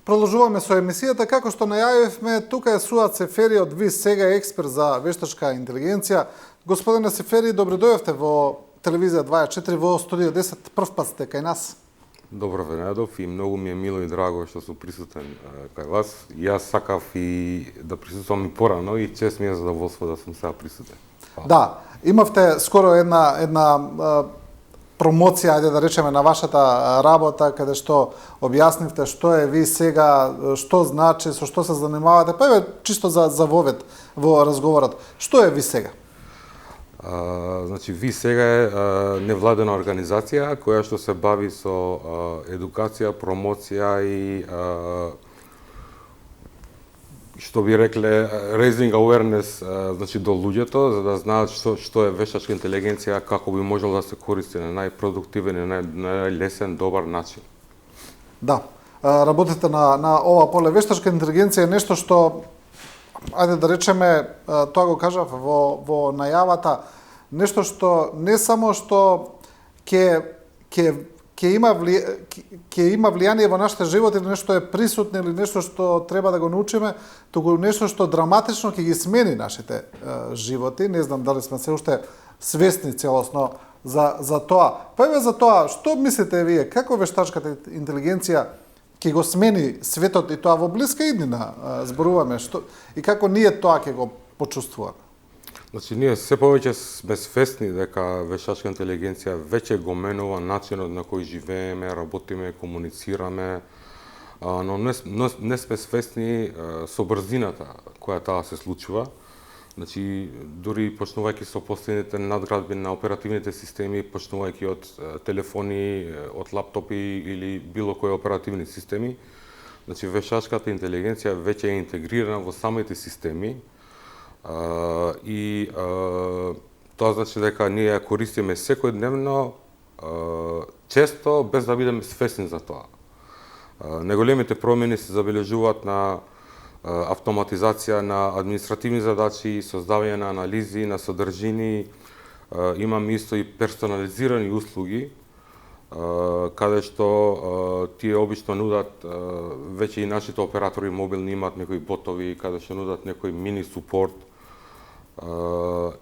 Продолжуваме со емисијата, како што најавивме, тука е Суат Сефери од ВИС сега експерт за вештачка интелигенција. Господине Сефери, добро дојавте во телевизија 24 во студио 10. Прв пат сте кај нас. Добро ве најдов и многу ми е мило и драго што сум присутен кај вас. Јас сакав и да присуствувам и порано и чест ми е задоволство да сум сега присутен. Да, имавте скоро една промоција, ајде да речеме, на вашата работа, каде што објаснивте што е ВИС сега, што значи, со што се занимавате, па еве чисто за вовед во разговорот. Што е ВИС сега? Значи, ВИС сега е невладена организација која што се бави со едукација, промоција и што би рекле raising awareness, значи до луѓето за да знаат што е вештачка интелигенција, како би можело да се користи на најпродуктивен и најлесен, добар начин. Да, работите на ова поле. Вештачка интелигенција е нешто што, ајде да речеме, тоа го кажав во најавата, нешто што не само што ќе има влијание во нашите животи, или нешто е присутно, или нешто што треба да го научиме, туку нешто што драматично ќе ги смени нашите животи. Не знам дали сме се уште свесни целосно за тоа. Па еве за тоа, што мислите вие, како вештачката интелигенција ќе го смени светот и тоа во блиска иднина зборуваме, и како ние тоа ќе го почувствуваме? Значи, ние се повеќе сме свесни дека вештачка интелигенција веќе го менува начинот на кој живееме, работиме, комуницираме, но не сме свесни со брзината која таа се случува. Значи, дури почнувајќи со последните надградби на оперативните системи, почнувајќи од телефони, од лаптопи или било кои оперативни системи, значи вештачката интелигенција веќе е интегрирана во самите системи, и тоа значи дека ние ја користиме секојдневно, често без да бидеме свесни за тоа. Најголемите промени се забележуваат на автоматизација на административни задачи, создавање на анализи, на содржини, имаме исто и персонализирани услуги, каде што тие обично нудат, веќе и нашите оператори мобилни имаат некои ботови, каде што нудат некој мини супорт.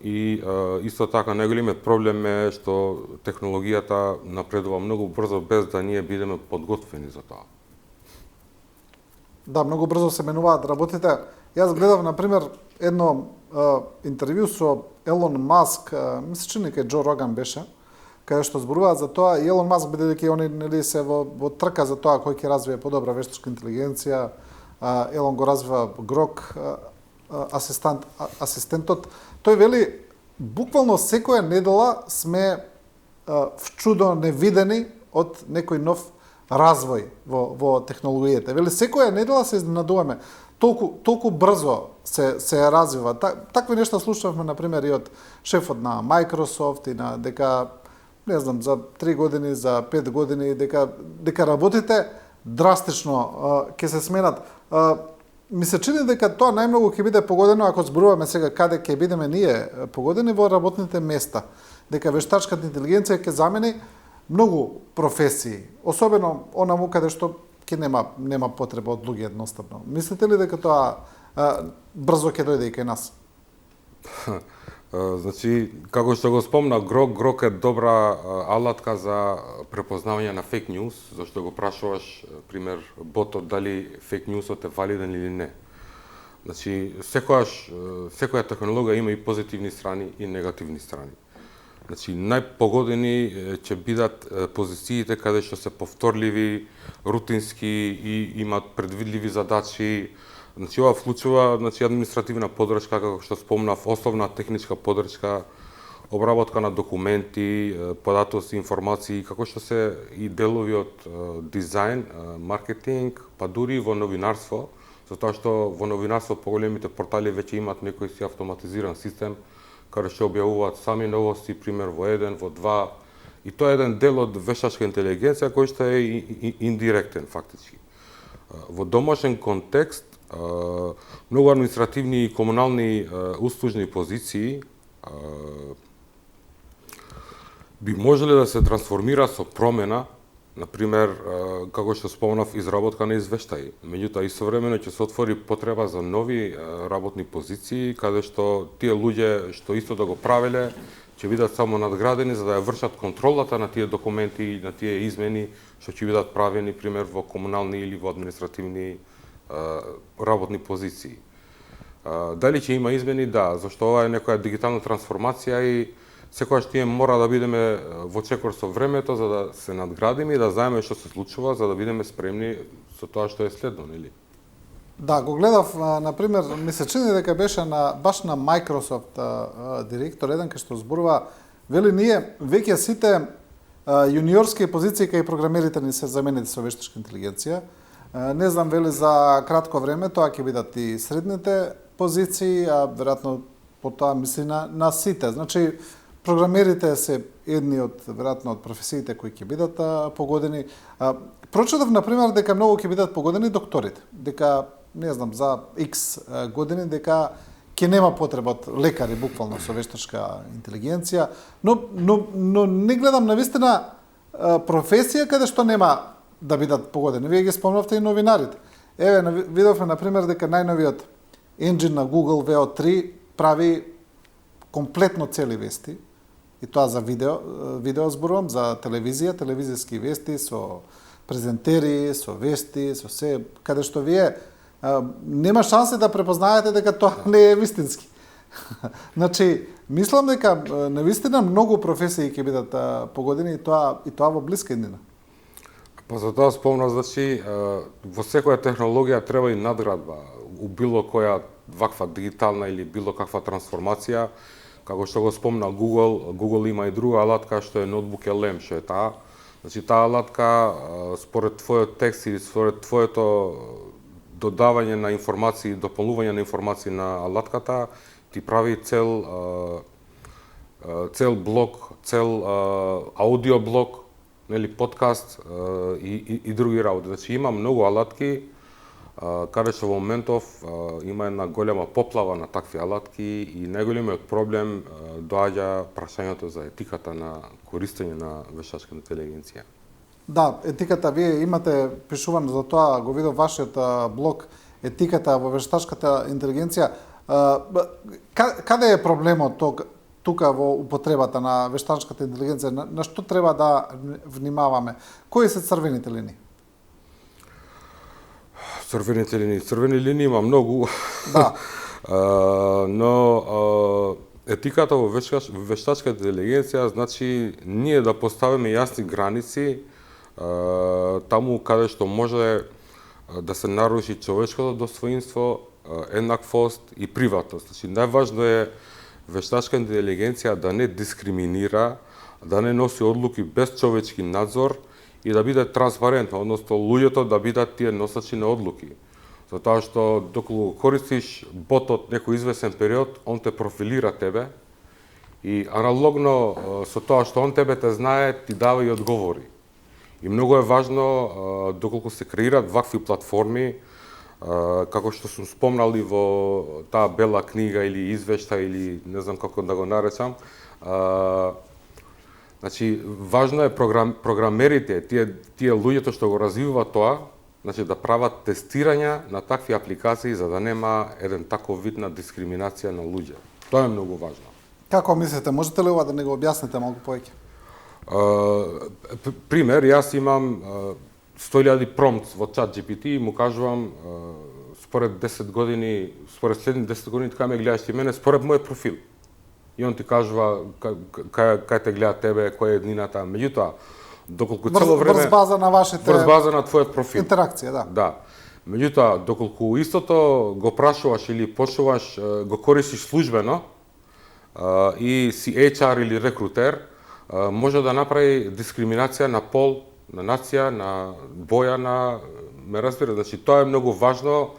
И исто така најголемиот проблем е што технологијата напредува многу брзо без да ние бидеме подготвени за тоа. Да, многу брзо се менуваат работите. Јас гледав, например, едно интервју со Елон Маск, мисля че некај Џо Роган беше, каде што зборуваат за тоа, и Елон Маск, бидејќи они нели се во трка за тоа кој ќе развие подобра вештачка интелигенција, Елон го развива Грок, асистентот, тој вели, буквално секоја недела сме вчудо невидени од некој нов развој во технологијата. Вели, секоја недела се изненадуваме. Толку брзо се развива. Такви нешта слушавме, например, и од шефот на Microsoft, и на дека, не знам, за 3 години, за 5 години, дека работите драстично ќе се сменат. Ми се чини дека тоа најмногу ќе биде погодено, ако зборуваме сега каде ќе бидеме ние погодени, во работните места. Дека вештачката интелигенција ќе замени многу професии, особено онаму каде што ќе нема потреба од луѓе едноставно. Мислите ли дека тоа брзо ќе дојде и кај нас? Значи, како што го спомна, Грок е добра алатка за препознавање на фейк ньюс, зашто го прашуваш, пример, ботот дали фейк ньюсот е валиден или не. Значи, секоја технологија има и позитивни страни и негативни страни. Значи, најпогодени ќе бидат позициите каде што се повторливи, рутински и имаат предвидливи задачи. Значи, ова вклучува административна подршка, како што спомнав, основна техничка подршка, обработка на документи, податоци, информации, како што се и делови од дизајн, маркетинг, па дури во новинарство, затоа што во новинарство поголемите портали веќе имаат некој си автоматизиран систем, каде што објавуваат сами новости, пример во 1, во 2, и тоа е еден дел од вештачка интелигенција кој што е индиректен фактички. Во домашен контекст, многу административни и комунални услужни позиции би можеле да се трансформира со промена Например, како што спомнав, изработка на извештаи. Меѓутоа, истовремено ќе се отвори потреба за нови работни позиции, каде што тие луѓе што исто да го правеле, ќе бидат само надградени за да ја вршат контролата на тие документи, на тие измени што ќе бидат правени, пример, во комунални или во административни работни позиции. Дали ќе има измени? Да, зашто ова е некоја дигитална трансформација и секогаш тие мора да бидеме во чекор со времето за да се надградиме и да знаеме што се случува, за да бидеме спремни со тоа што е следно, нели? Да, го гледав, например, ми се чини дека беше баш на Microsoft директор еден кај што зборува, вели ние веќе сите јуниорски позиции кај програмерите ни се заменети со вештачка интелигенција. Не знам, вели за кратко време тоа ќе бидат и средните позиции, а веројатно потоа мисли на сите. Значи, програмерите се едни од веројатно од професиите кои ќе бидат погодени. Прочитав например дека многу ќе бидат погодени докторите, дека не знам за X години дека ќе нема потреба од лекари буквално со вештачка интелигенција, но не гледам навистина професија каде што нема да бидат погодени. Вие ги спомнавте и новинарите. Еве видовме например дека најновиот енџин на Google VO3 прави комплетно цели вести. И тоа за видео зборувам, за телевизија, телевизиски вести со презентери, со вести, со се, каде што вие нема шанси да препознаете дека тоа не е вистински. Значи, мислам дека навистина многу професии ќе бидат погодени и тоа во блиска иднина. Па за тоа спомнав, значи, во секоја технологија треба и надградба, у било која ваква дигитална или било каква трансформација. Како што го спомна Google има и друга алатка што е Notebook LM, што е таа. Значи таа алатка според твојот текст или според твоето додавање на информации, дополнување на информации на алатката, ти прави цел блог, цел аудио блог, нели подкаст и други работи. Значи има многу алатки каде што во моментов има една голема поплава на такви алатки и најголемиот проблем доаѓа прашањето за етиката на користење на вештачка интелигенција. Да, етиката, вие имате пишувано за тоа, го видов вашиот блог, етиката во вештачката интелигенција. Каде е проблемот тука во употребата на вештачката интелигенција? На што треба да внимаваме? Кои се црвените линии? Црвени линии има многу. Да. Но етиката во вештачка интелигенција значи ние да поставиме јасни граници таму каде што може да се наруши човечкото достоинство, еднаквост и приватност. Значи најважно е вештачка интелигенција да не дискриминира, да не носи одлуки без човечки надзор и да биде транспарентно, односно луѓето да бидат тие носачи на одлуки. Затоа што доколку користиш ботот некој извесен период, он те профилира тебе и аналогно со тоа што он тебе те знае, ти дава и одговори. И многу е важно доколку се креираат вакви платформи, како што сум спомнал и во таа бела книга или извештај или не знам како да го наречам, значи, важно е програмерите, тие луѓето што го развиваат тоа, значи да прават тестирања на такви апликации за да нема еден таков вид на дискриминација на луѓе. Тоа е многу важно. Како мислите, можете ли ова да не го објасните малку повеќе? Пример, јас имам 100.000 промпт во ChatGPT и му кажувам според 10 години, според следните 10 години така ме гледаш ти мене, според мојот профил. И он ти кажува кај те гледа тебе, која е еднината. Меѓутоа, доколку цело време врз база на вашите врз база на твојот профил. Интеракција, да. Да. Меѓутоа, доколку истото го прашуваш или почнуваш го користиш службено и си HR или рекрутер, може да направи дискриминација на пол, на нација, на боја, ме разбира. Значи тоа е многу важно.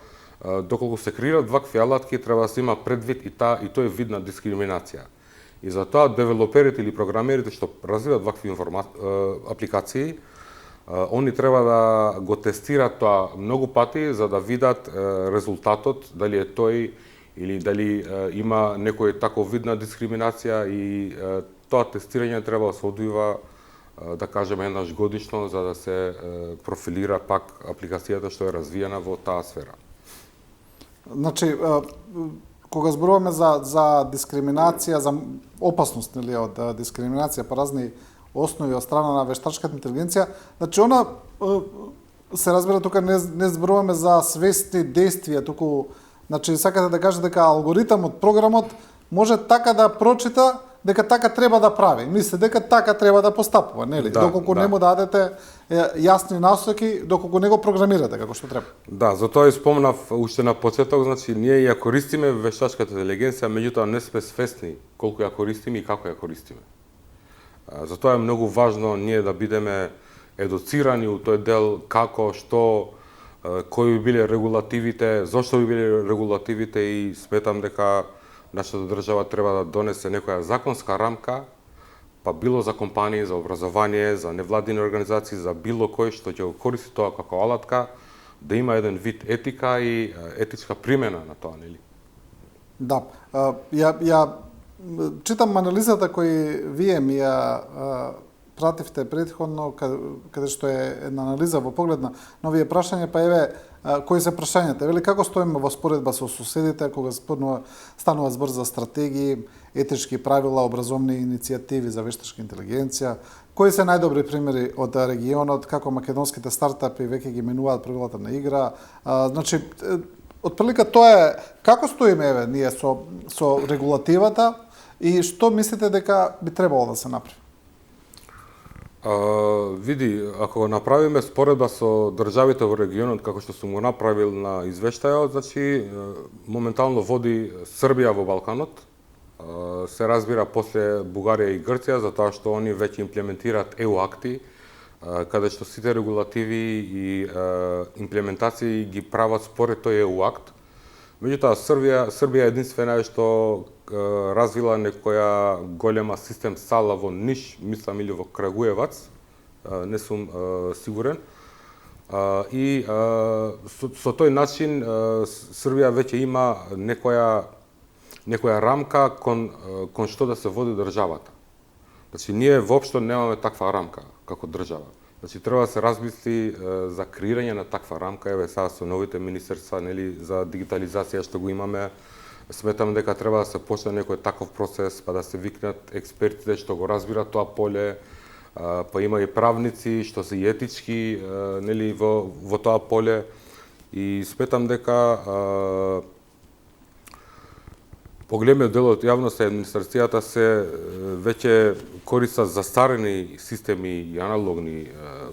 Доколку се креираат вакви алатки, треба да се има предвид и тој вид на дискриминација. И затоа девелоперите или програмерите што развиваат вакви апликации, они треба да го тестираат тоа многу пати за да видат резултатот, дали е тој или дали има некој таков вид на дискриминација и тоа тестирање треба да се одвива да кажеме еднаш годишно, за да се профилира пак апликацијата што е развиена во таа сфера. Значи, кога зборуваме за дискриминација, за опасност, нели, од дискриминација по разни основи од страна на вештачката интелигенција, значи она се разбира тука не зборуваме за свесни действија, туку значи сакате да кажете дека алгоритмот, програмот може така да прочита дека така треба да прави. Мисли дека така треба да постапува, нели? Доколку не му дадете јасни насоки, доколку не го програмирате како што треба. Да, затоа и спомнав уште на почеток, значи ние ја користиме вештачката интелигенција, меѓутоа не сме свесни колку ја користиме и како ја користиме. Затоа е многу важно ние да бидеме едуцирани у тој дел како, што, кои би биле регулативите, зошто би биле регулативите и сметам дека нашата држава треба да донесе некоја законска рамка, па било за компании, за образование, за невладини организации, за било кој што ќе го користи тоа како алатка, да има еден вид етика и етичка примена на тоа, нели? Да. Ја читам анализата кој вие ми ја пративте претходно, каде што е една анализа во поглед на новие прашања, па еве кои се прашањата. Вели како стоиме во споредба со соседите кога станува збор за стратегии, етички правила, образовни иницијативи за вештачка интелигенција, кои се најдобри примери од регионот, како македонските стартапи веќе ги менуваат правилата на игра. Значи, отприлика тоа е како стоиме еве ние со регулативата и што мислите дека би требало да се направи? Види, ако го направиме споредба со државите во регионот, како што сум го направил на извештајот, значи моментално води Србија во Балканот, се разбира после Бугарија и Грција, затоа што они веќе имплементираат EU акти, каде што сите регулативи и имплементации ги прават според тој EU акт. Меѓутоа, Србија е единствена што развила некоја голема систем сала во Ниш, мислам, или во Крагуевац, не сум сигурен. И со тој начин Србија веќе има некоја рамка кон што да се води државата. Значи, ние воопшто немаме таква рамка како држава. Значи, треба да се размисли за креирање на таква рамка, еве сега со новите министерства, нели, за дигитализација што го имаме. Сметам дека треба да се почне некој таков процес, па да се викнат експертите што го разбираат тоа поле, па има и правници што се и етички, нели, во тоа поле. И сметам дека поголемиот дел од јавноста и администрацијата се веќе користат застарени системи и аналогни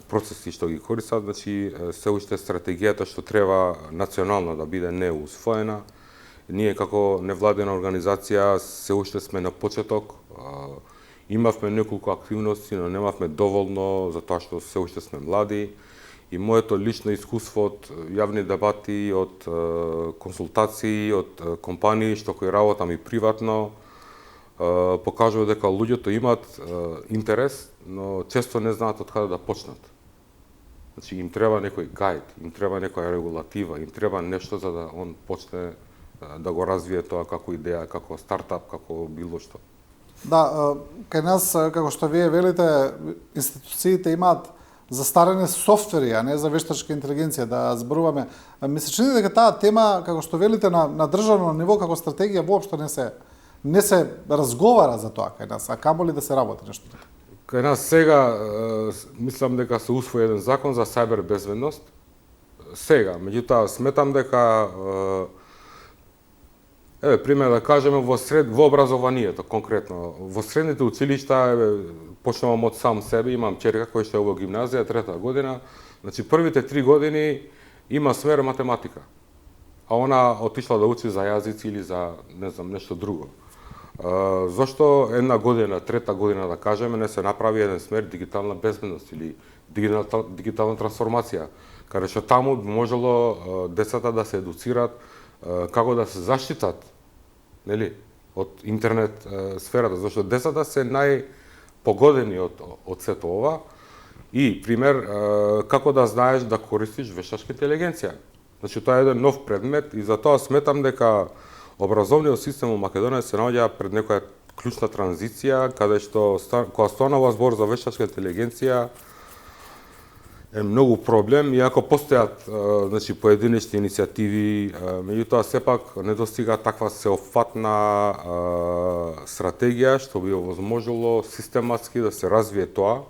процеси што ги користат, значи се уште стратегијата што треба национално да биде не усвоена. Ние како невладена организација се уште сме на почеток. Имавме неколку активности, но немавме доволно затоа што се уште сме млади. И моето лично искуство од јавни дебати, од консултации, од компании што кои работам и приватно, покажува дека луѓето имаат интерес, но често не знаат од каде да почнат. Значи, им треба некој гајд, им треба некоја регулатива, им треба нешто за да он почне да го развие тоа како идеја, како стартап, како било што. Да, кај нас, како што вие велите, институциите имаат застарени софтвери, а не за вештачка интелигенција, да зборуваме. Ми се чини дека таа тема, како што велите, на државно ниво, како стратегија, воопшто не се разговара за тоа кај нас, а камоли да се работи нешто. Кај нас сега, мислам дека се усвои еден закон за сајбер безбедност. Сега, меѓутоа, сметам дека пример да кажеме во образованието конкретно, во средните училишта, почнувам од сам себе, имам ќерка која што е во гимназија, 3-та година, значи првите 3 години има смер математика, а она отишла да учи за јазици или за, не знам, нешто друго. Зошто една година, 3-та година да кажеме, не се направи еден смер дигитална безбедност или дигитална трансформација, каде што таму можело децата да се едуцираат како да се заштитат, нели, од интернет сферата, зашто децата се најпогодени од сето ова и пример како да знаеш да користиш вештачка интелигенција. Значи тоа е еден нов предмет и затоа сметам дека образовниот систем во Македонија се наоѓа пред некоја клучна транзиција, каде што кога станува збор за вештачка интелигенција е многу проблем, иако постојат значи поединечни иницијативи, меѓутоа сепак недостига таква сеопфатна стратегија што би овозможило систематски да се развие тоа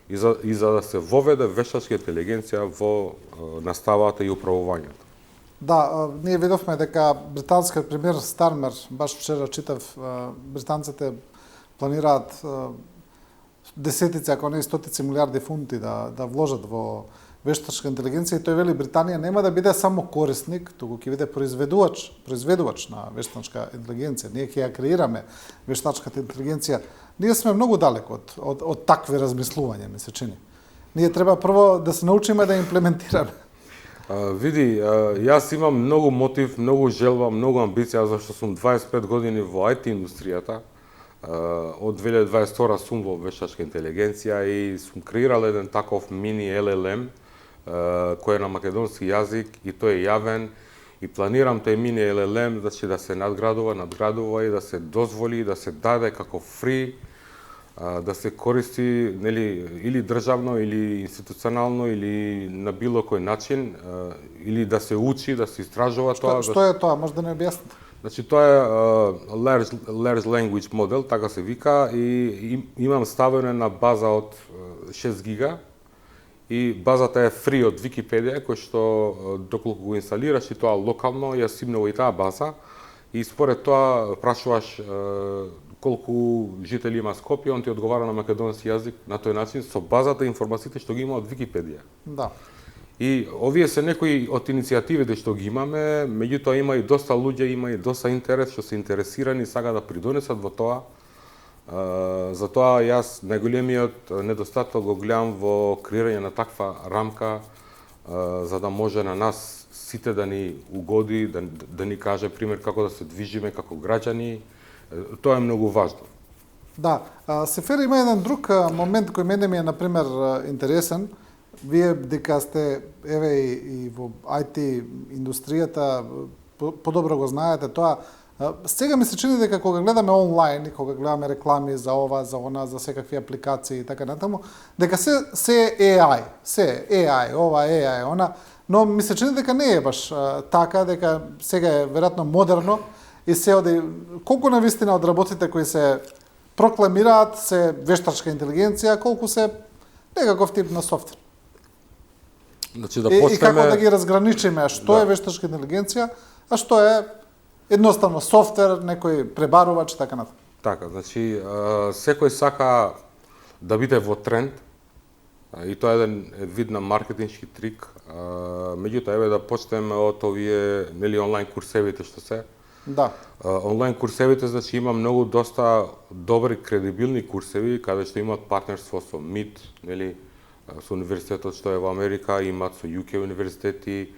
и за да се воведе вештачка интелигенција во наставата и управувањето. Да, ние видовме дека британскиот премиер Стармер, баш вчера читав, британците планираат десетици, ако не и стотици милиарди фунти да вложат во вештачка интелигенција и тој вели Британија нема да биде само корисник, туку ќе биде произведувач на вештачка интелигенција. Ние ќе ја креираме вештачката интелигенција. Ние сме многу далеко од такви размислувања, ми се чини. Ние треба прво да се научиме да имплементираме. Види, јас имам многу мотив, многу желба, многу амбиција, зашто сум 25 години во IT индустријата. Од 2022 сум во вештачка интелигенција и сум креирал еден таков мини LLM кој е на македонски јазик и тој е јавен и планирам тој мини LLM значи да се надградува и да се дозволи да се даде како фри, да се користи нели или државно или институционално или на било кој начин или да се учи, да се истражува тоа. Што е тоа? Може да не објасните? Значи тоа е large language model, така се вика, и имам ставено на база од 6 гига и базата е фри од Википедија, кој што доколку го инсталираш и тоа локално, ја симнува и таа база и според тоа прашуваш колку жители има Скопје, он ти одговара на македонски јазик на тој начин со базата информациите што ги има од Википедија. Да. И овие се некои од иницијативите што ги имаме, меѓутоа има и доста луѓе, има и доста интерес што се интересирани и сака да придонесат во тоа. Затоа јас најголемиот недостаток го гледам во креирање на таква рамка за да може на нас сите да ни угоди, да ни каже пример како да се движиме како граѓани. Тоа е многу важно. Да, Сефер има еден друг момент кој мене ми е например интересен. Вие дека сте еве и во IT индустријата подобро го знаете тоа. Сега ми се чини дека кога гледаме онлайн и кога гледаме реклами за ова, за она, за секакви апликации и така натаму, дека се AI, се AI, ова AI, она, но ми се чини дека не е баш така, дека сега е веројатно модерно и се оди колку навистина од работите кои се прокламираат се вештачка интелигенција, колку се некаков тип на софтвер. Значи да почнеме... И како да ги разграничиме што е вештачка интелигенција, а што е едноставно софтвер, некој пребарувач, така натаму. Така, значи секој сака да биде во тренд и тоа е еден вид на маркетиншки трик. Меѓутоа еве да почнеме од овие нели онлайн курсевите што се. Да. Онлайн курсевите значи има многу доста добри кредибилни курсеви каде што имаат партнерство со MIT, нели со универзитетот што е во Америка, имаат со UK универзитети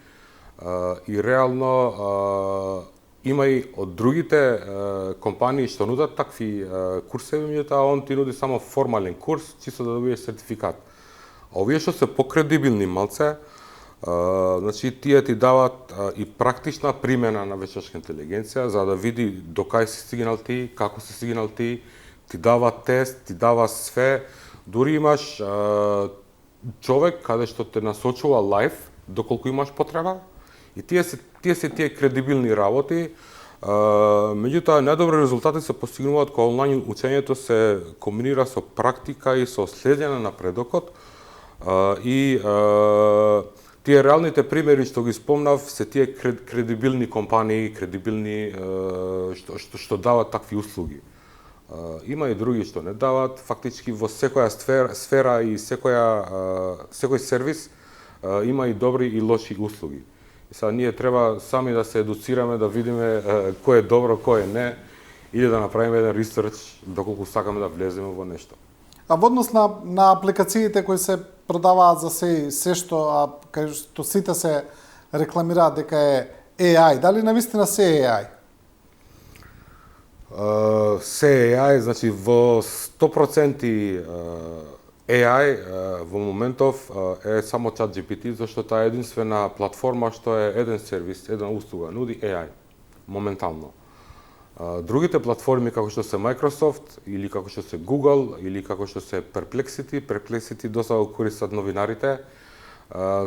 и реално има и од другите компании што нудат такви курсеви, меѓутоа он ти нуди само формален курс, чисто да добиеш сертификат. А овие што се покредибилни малце, значи тие ти дават и практична примена на вештачка интелигенција за да види докај си стигнал ти, како си стигнал ти дава тест, ти дава све. Дури имаш човек каде што те насочува лайф доколку имаш потреба и тие се кредибилни работи. Меѓутоа најдобри резултати се постигнуваат кога онлайн учењето се комбинира со практика и со следење на напредокот и тие реалните примери што ги спомнав се тие кредибилни компании, кредибилни што дават такви услуги. Има и други што не дават, фактички во секоја сфера и секој сервис има и добри и лоши услуги. И сега ние треба сами да се едуцираме, да видиме кој е добро, кој е не, или да направиме еден ресерч доколку сакаме да влеземе во нешто. А во однос на апликациите кои се продаваат за се што, кај што сите се рекламираат дека е AI, дали навистина се AI? Се AI, значи во 100% AI во моментов е само ChatGPT, зашто таа е единствена платформа што е еден сервис, една услуга, нуди AI, моментално. Другите платформи како што се Microsoft или како што се Google или како што се Perplexity доста го користат новинарите,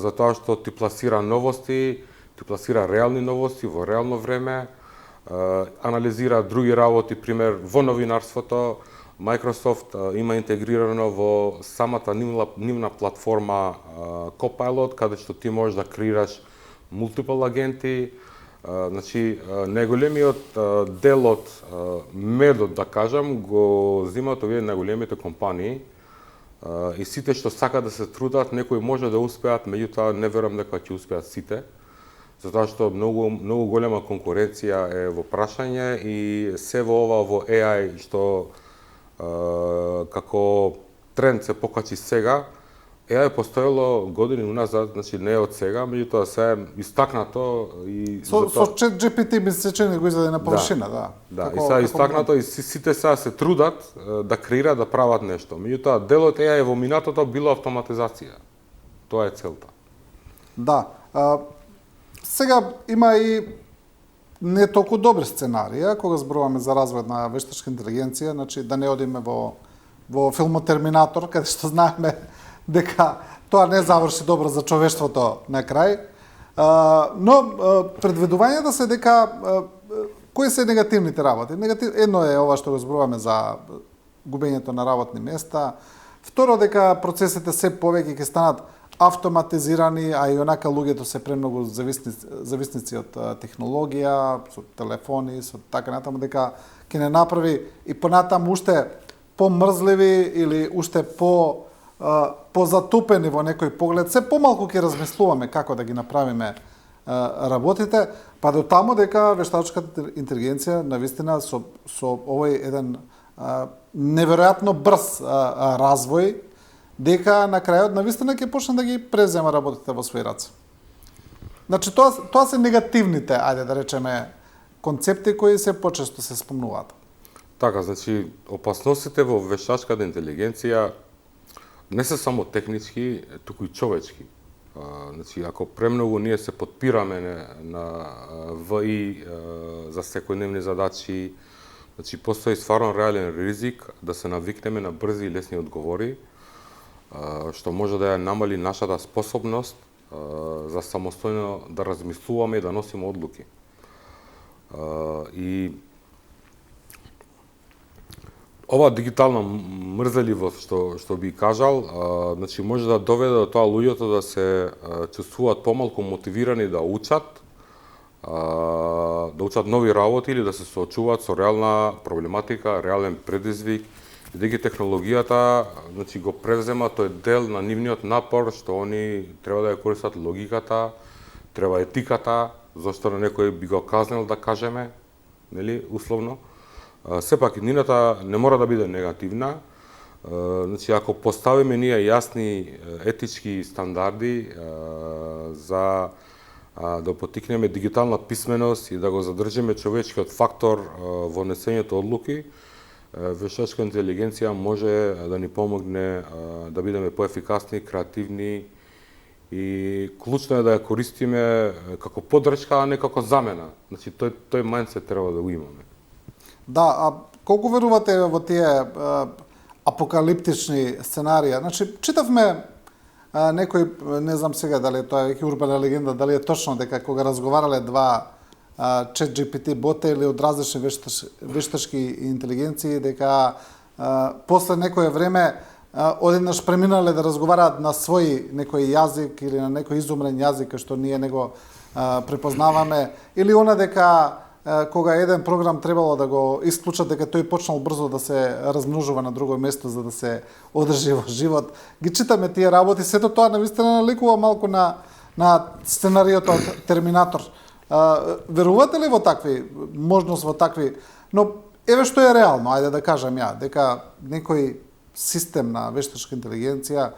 затоа што ти пласира новости, ти пласира реални новости во реално време, анализира други работи, пример во новинарството. Microsoft има интегрирано во самата нивна платформа Copilot, каде што ти можеш да креираш мултипл агенти. Значи, најголемиот дел од медот, да кажам, го земаат овие најголемите компании и сите што сакаат да се трудат, некои може да успеат, меѓутоа не верувам дека ќе успеат сите, затоа што многу голема конкуренција е во прашање и се во ова во AI што како тренд се покачи сега. AI постоело години уназад, значи не од сега, меѓутоа се е истакнато и со ChatGPT би се чини го издаде на површина, да. Да, и сега истакнато и сите сега се трудат да креираат, да прават нешто. Меѓутоа дел од AI во минатото било автоматизација. Тоа е целта. Да. Сега има и не толку добри сценарија кога зборуваме за развој на вештачка интелигенција, значи да не одиме во филмот Терминатор, каде што знаеме дека тоа не заврши добро за човештвото на крај. Но предвидувањата се дека кои се негативните работи? Едно е ова што го зборуваме за губењето на работни места. Второ, дека процесите се повеќе ќе станат автоматизирани, а и онака луѓето се премногу зависници од технологија, со телефони, со така натаму, дека ќе не направи и понатаму уште помрзливи или уште позатупени во некој поглед, се помалку ќе размислуваме како да ги направиме работите, па до таму дека вештачката интелигенција навистина со овој еден неверојатно брз развој, дека на крајот навистина ќе почне да ги презема работите во своји раце. Значи тоа се негативните, ајде да речеме, концепти кои се почесто се спомнуваат. Така, значи опасностите во вештачката интелигенција не се само технички, туку и човечки. Значи, ако премногу ние се подпираме на ВИ за секојдневни задачи, значи постои стварно реален ризик да се навикнеме на брзи и лесни одговори, што може да ја намали нашата способност за самостојно да размислуваме и да носиме одлуки. И ова дигитална мрзеливост што би кажал, значи може да доведе до тоа луѓето да се чувствуваат помалку мотивирани да учат нови работи или да се соочуваат со реална проблематика, реален предизвик, и дека технологијата, значи го превзема тој дел на нивниот напор што они треба да ја користат логиката, треба етиката, зашто на некој би го казнел, да кажеме, нели, условно. Сепак, нината не мора да биде негативна. Значи, ако поставиме ние јасни етички стандарди за да поттикнеме дигитална писменост и да го задржиме човечкиот фактор во несењето одлуки, вештачка интелигенција може да ни помогне да бидеме поефикасни, креативни и клучно е да ја користиме како поддршка, а не како замена. Значи, тој мајндсет треба да го имаме. Да, а колку верувате во тие апокалиптични сценарија? Значи, читавме некој, не знам сега дали тоа е веќе урбана легенда, дали е точно дека кога разговарале два ChatGPT бота или од различни вештачки интелигенции, дека после некое време одеднаш преминале да разговараат на свој некој јазик или на некој изумрен јазик што ние не го препознаваме, или она дека кога еден програм требало да го исклучат, дека тој почнал брзо да се размножува на друго место за да се одржи во живот. Ги читаме тие работи, сето тоа навистина наликува малку на сценариото од Терминатор. Верувате ли во такви можност, во такви, но еве што е реално, ајде да кажам ја, дека некој систем на вештачка интелигенција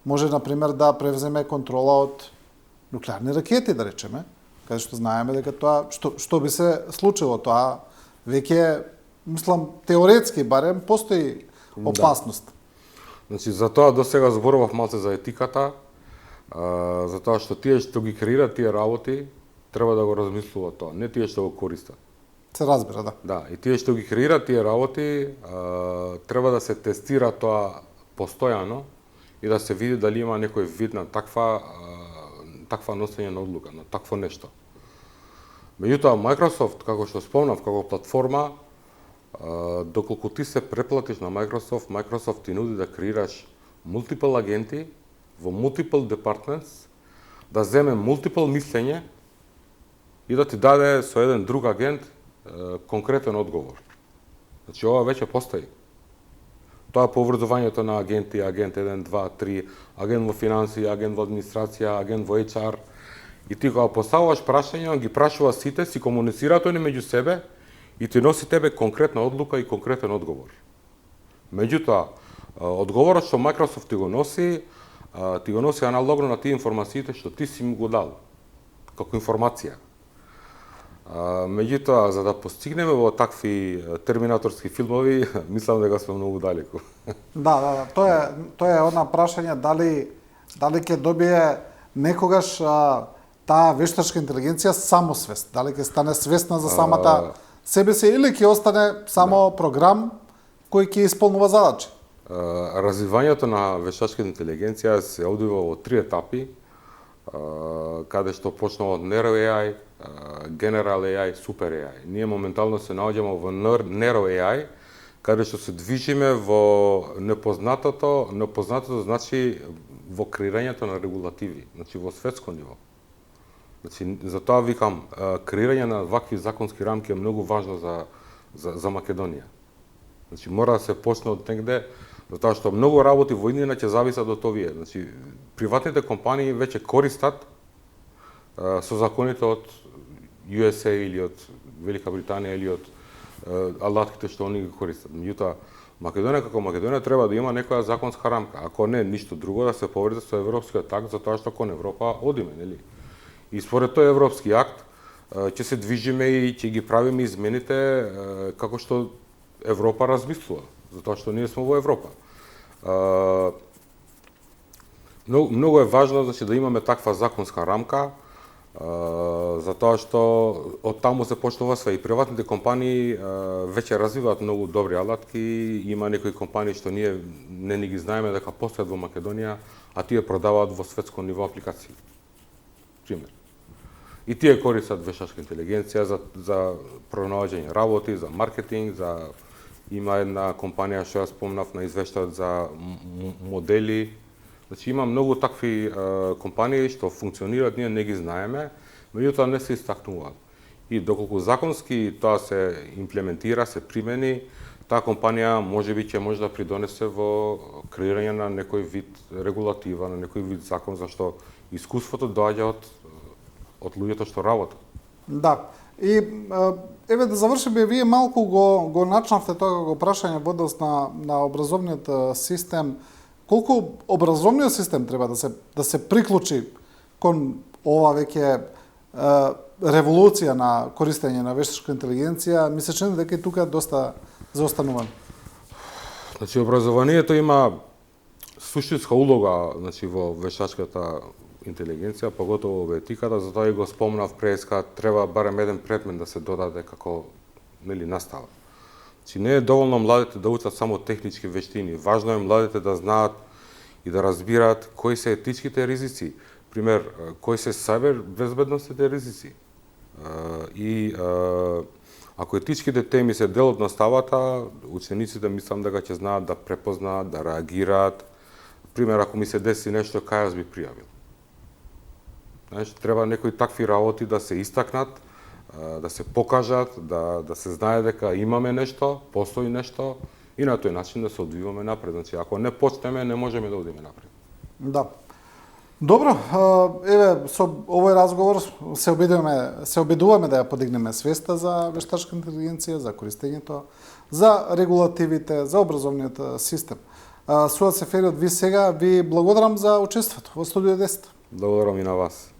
може на пример да превземе контрола од нуклеарни ракети, да речеме, каде што знаеме дека тоа што би се случило, тоа веќе мислам теоретски барем постои опасност. Да. Значи за тоа досега зборував малце за етиката, за тоа што тие што ги креираат тие работи треба да го размислуваат тоа, не тие што го користат. Се разбира, да. Да, и тие што ги креираат тие работи, треба да се тестира тоа постојано и да се види дали има некој вид на таква носење на одлука, на такво нешто. Меѓутоа, Microsoft, како што спомнав, како платформа, доколку ти се преплатиш на Microsoft ти нуди да креираш multiple агенти во multiple departments, да земе multiple мислење и да ти даде со еден друг агент конкретен одговор. Значи, ова веќе постои. Тоа поврзувањето на агенти, агент 1, 2, 3, агент во финанси, агент во администрација, агент во HR. И ти кога поставуваш прашање, он ги прашува сите, си комуницираат они меѓу себе и ти носи тебе конкретна одлука и конкретен одговор. Меѓутоа, одговорот што Microsoft ти го носи аналогно на тие информациите што ти си му го дал, како информација. Меѓутоа, за да постигнеме во такви терминаторски филмови, мислам дека сме многу далеку. Да. Тоа е одна прашање дали ќе добие некогаш таа вештачка интелигенција самосвест, дали ќе стане свесна за самата себе си или ќе остане само програм кој ќе исполнува задачи. Развивањето на вештачката интелигенција се одвива во 3 етапи, каде што почнува од Narrow AI, General AI, Super AI. Ние моментално се наоѓаме во Narrow AI, каде што се движиме во непознатото значи во креирањето на регулативи, значи во светско ниво. Значи, затоа викам, креирање на вакви законски рамки е многу важно за Македонија. Значи, мора да се почне од негде, затоа што многу работи во иднина ќе зависат од овие. Значи, приватните компании веќе користат со законите од USA или од Велика Британија или од алатките што они ги користат. Меѓутоа, Македонија како Македонија треба да има некоја законска рамка, ако не ништо друго да се поврзе со европскиот акт, затоа што кон Европа одиме, нели? И според тој европски акт ќе се движиме и ќе ги правиме измените како што Европа размислува, затоа што ние сме во Европа. Многу е важно, значи, да имаме таква законска рамка, затоа што од таму се почнува све. И приватните компании веќе развиваат многу добри алатки, има некои компании што ние не ни ги знаеме дека постојат во Македонија, а тие продаваат во светско ниво апликации. Пример. И тие користат вештачка интелигенција за пронаоѓање работи, за маркетинг, има една компанија што ја спомнав на извештајот за модели. Значи има многу такви компании што функционираат, ние не ги знаеме, меѓутоа не се истакнуваат. И доколку законски тоа се имплементира, се примени, таа компанија можеби ќе може да придонесе во креирање на некој вид регулатива, на некој вид закон, зашто искуството доаѓа од луѓето што работат. Да. И еве да завршиме, вие малку го начнавте тоа како прашање во однос на образовниот систем. Колку образовниот систем треба да се приклучи кон ова веќе револуција на користење на вештачка интелигенција, ми се чини дека и тука доста заостануваме. Значи образованието има суштинска улога, значи, во вештачката интелигенција, поготово во етиката, затоа и го спомнав преска, треба барем еден предмет да се додаде како, нели, настава. Значи не е доволно младите да учат само технички вештини, важно е младите да знаат и да разбираат кои се етичките ризици, пример, кои се сајбер безбедносните ризици. Ако етичките теми се дел од наставата, учениците мислам дека ќе знаат да препознаат, да реагираат. Пример, ако ми се деси нешто, кај јас би пријавил. Знаеш, треба некои такви работи да се истакнат, да се покажат, да се знае дека имаме нешто, постои нешто и на тој начин да се одвиваме напред. Значи, ако не почнеме, не можеме да одиме напред. Да. Добро, еве со овој разговор се обидуваме да ја подигнеме свеста за вештачка интелигенција, за користењето, за регулативите, за образовниот систем. Суад Сефери од ви сега ви благодарам за учеството во Студио 10. Благодарам и на вас.